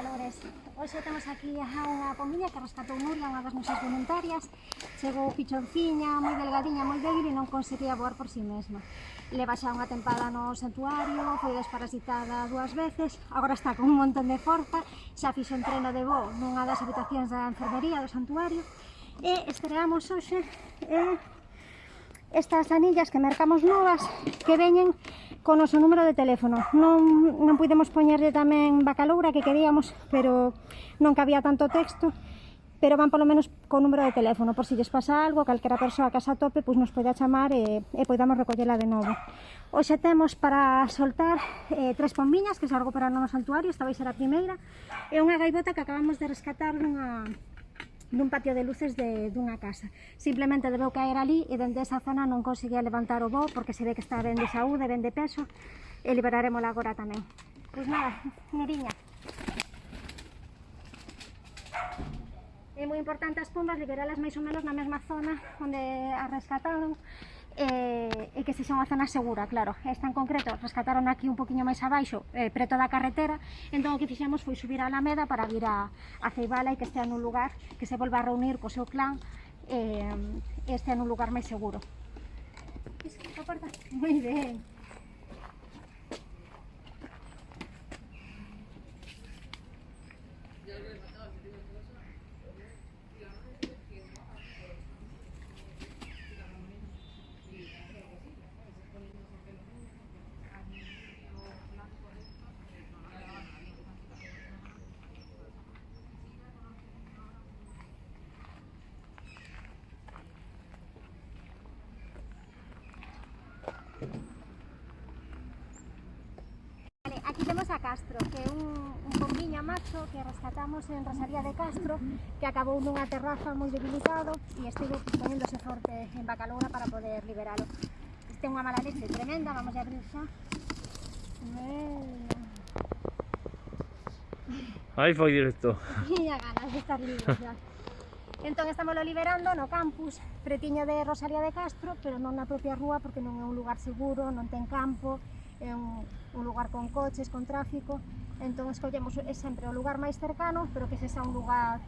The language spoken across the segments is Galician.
Bacalores. Hoxe temos aquí a unha pomilla que rescatou Nuria, unha das nosas voluntarias. Chegou pichonciña, moi delgadiña, moi débil e non conseguía voar por si mesma. Leva xa unha tempada no santuario, foi desparasitada 2 veces, agora está con un montón de forza, xa fixo entreno de voo nunha das habitacións da enfermería do santuario e estreamos hoxe estas anillas que mercamos novas que veñen con o noso número de teléfono. Non pudemos poñerlle tamén Bacaloura que queríamos, pero non cabía tanto texto, pero van polo menos con número de teléfono, por si lles pasa algo, calquera persoa que asa tope, pois nos pode chamar e podamos recollela de novo. Hoxe temos para soltar 3 pombiñas que se recuperaron no santuario, esta vai ser a primeira, e unha gaivota que acabamos de rescatar dun patio de luces dunha casa. Simplemente debeu caer ali e dende esa zona non conseguía levantar o voo porque se ve que está ben de saúde, ben de peso e liberarémola agora tamén. Pois nada, Nuriña. É moi importante as pombas liberalas máis ou menos na mesma zona onde as rescataron e que sexa unha zona segura, claro. Esta en concreto rescataron aquí un poquinho máis abaixo, preto da carretera, entón o que fixemos foi subir a Alameda para vir a ceibala e que estea nun lugar que se volva a reunir co seu clan e estea nun lugar máis seguro. Moi ben. Aquí temos a Castro, que é un pombiña macho que rescatamos en Rosalía de Castro, que acabou nunha terraza moi debilitado e estivo poñéndose forte en Bacaloura para poder liberalo. Este é unha mala leche tremenda, vamos a abrir xa. Aí foi directo. Tiña ganas de estar libre xa. Entón estamos liberando no campus pretiño de Rosalía de Castro, pero non na propia rúa porque non é un lugar seguro, non ten campo, é un lugar con coches, con tráfico, entón escollemos sempre o lugar máis cercano, pero que sexa un lugar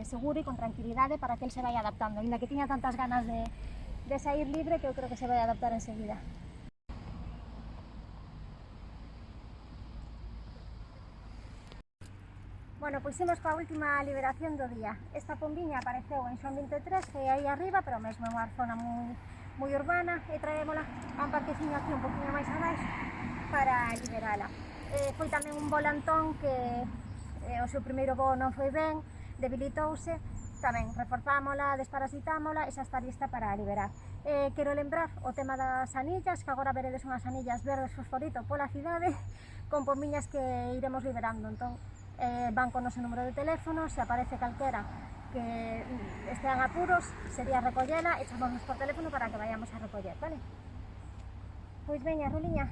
seguro e con tranquilidade para que el se vai adaptando, ainda que tiña tantas ganas de sair libre que eu creo que se vai adaptar enseguida. Bueno, pois imos coa última liberación do día. Esta pombiña apareceu en Xoán 23, que é aí arriba, pero mesmo é unha zona moi urbana, e traémola a un parqueciño aquí un poquinho máis abaixo para liberala. Foi tamén un volantón que o seu primeiro voo non foi ben, debilitouse, tamén reforzámola, desparasitámola e xa está lista para liberar. Quero lembrar o tema das anillas, que agora veredes unhas anillas verdes fosforito pola cidade, con pombiñas que iremos liberando, entón van con o noso número de teléfono, se aparece calquera que estean apuros, sería recollela e chamamos por teléfono para que vayamos a recoller, vale? Pois veña, Ruliña.